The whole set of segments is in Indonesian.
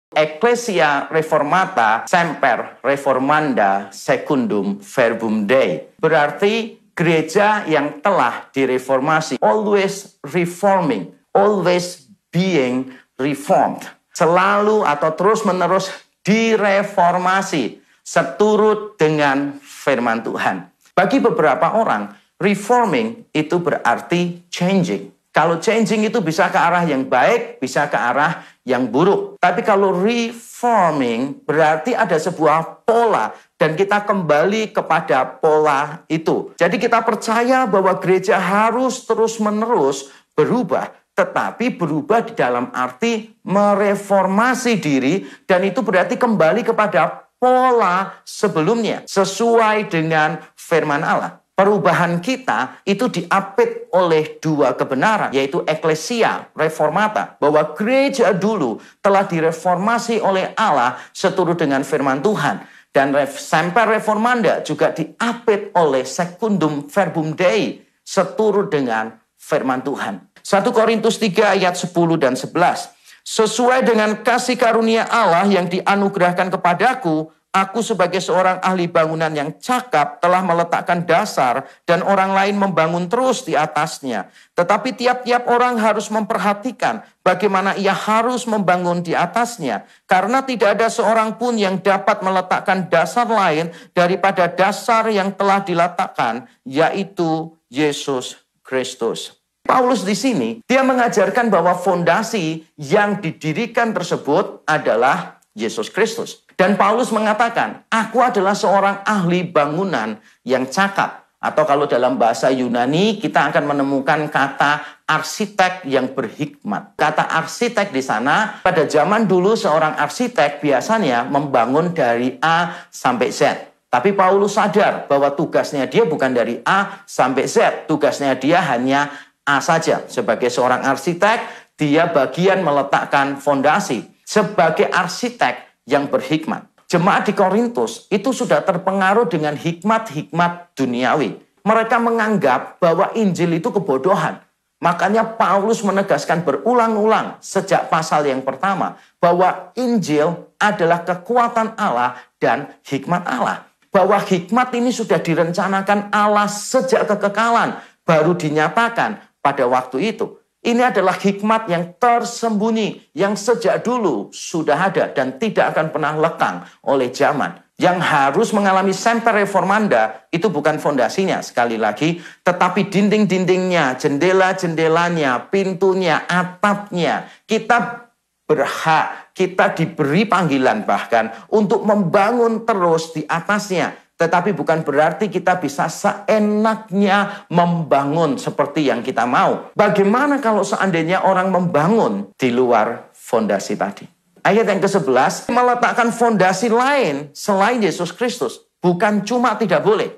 Ecclesia Reformata Semper Reformanda Secundum Verbum Dei. Berarti gereja yang telah direformasi. Always reforming. Always being reformed. Selalu atau terus-menerus direformasi. Seturut dengan firman Tuhan. Bagi beberapa orang, reforming itu berarti changing. Kalau changing itu bisa ke arah yang baik, bisa ke arah yang buruk. Tapi kalau reforming berarti ada sebuah pola dan kita kembali kepada pola itu. Jadi kita percaya bahwa gereja harus terus-menerus berubah, tetapi berubah di dalam arti mereformasi diri dan itu berarti kembali kepada pola sebelumnya sesuai dengan firman Allah. Perubahan kita itu diapit oleh dua kebenaran, yaitu Ecclesia Reformata, bahwa gereja dulu telah direformasi oleh Allah seturut dengan firman Tuhan. Dan Semper Reformanda juga diapit oleh Secundum Verbum Dei, seturut dengan firman Tuhan. 1 Korintus 3 ayat 10 dan 11. Sesuai dengan kasih karunia Allah yang dianugerahkan kepadaku, aku sebagai seorang ahli bangunan yang cakap telah meletakkan dasar dan orang lain membangun terus di atasnya. Tetapi tiap-tiap orang harus memperhatikan bagaimana ia harus membangun di atasnya. Karena tidak ada seorang pun yang dapat meletakkan dasar lain daripada dasar yang telah diletakkan, yaitu Yesus Kristus. Paulus di sini, dia mengajarkan bahwa fondasi yang didirikan tersebut adalah Yesus Kristus. Dan Paulus mengatakan, aku adalah seorang ahli bangunan yang cakap. Atau kalau dalam bahasa Yunani, kita akan menemukan kata arsitek yang berhikmat. Kata arsitek di sana, pada zaman dulu seorang arsitek biasanya membangun dari A sampai Z. Tapi Paulus sadar bahwa tugasnya dia bukan dari A sampai Z. Tugasnya dia hanya A saja. Sebagai seorang arsitek, dia bagian meletakkan fondasi. Sebagai arsitek yang berhikmat. Jemaat di Korintus itu sudah terpengaruh dengan hikmat-hikmat duniawi. Mereka menganggap bahwa Injil itu kebodohan. Makanya Paulus menegaskan berulang-ulang sejak pasal yang pertama bahwa Injil adalah kekuatan Allah dan hikmat Allah. Bahwa hikmat ini sudah direncanakan Allah sejak kekekalan, baru dinyatakan pada waktu itu. Ini adalah hikmat yang tersembunyi, yang sejak dulu sudah ada dan tidak akan pernah lekang oleh zaman. Yang harus mengalami Semper Reformanda itu bukan fondasinya sekali lagi, tetapi dinding-dindingnya, jendela-jendelanya, pintunya, atapnya. Kita berhak, kita diberi panggilan bahkan untuk membangun terus di atasnya. Tetapi bukan berarti kita bisa seenaknya membangun seperti yang kita mau. Bagaimana kalau seandainya orang membangun di luar fondasi tadi? Ayat yang ke-11, meletakkan fondasi lain selain Yesus Kristus. Bukan cuma tidak boleh,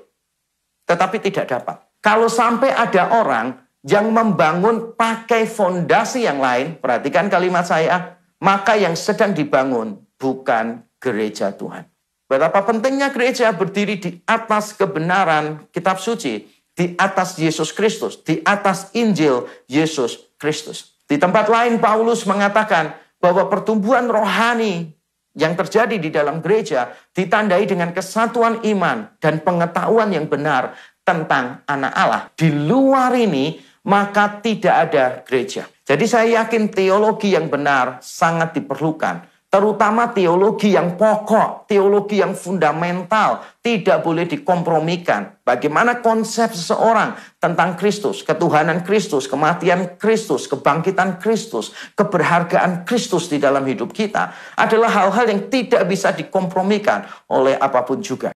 tetapi tidak dapat. Kalau sampai ada orang yang membangun pakai fondasi yang lain, perhatikan kalimat saya, maka yang sedang dibangun bukan gereja Tuhan. Betapa pentingnya gereja berdiri di atas kebenaran kitab suci, di atas Yesus Kristus, di atas Injil Yesus Kristus. Di tempat lain Paulus mengatakan bahwa pertumbuhan rohani yang terjadi di dalam gereja ditandai dengan kesatuan iman dan pengetahuan yang benar tentang anak Allah. Di luar ini maka tidak ada gereja. Jadi saya yakin teologi yang benar sangat diperlukan. Terutama teologi yang pokok, teologi yang fundamental, tidak boleh dikompromikan. Bagaimana konsep seseorang tentang Kristus, ketuhanan Kristus, kematian Kristus, kebangkitan Kristus, keberhargaan Kristus di dalam hidup kita adalah hal-hal yang tidak bisa dikompromikan oleh apapun juga.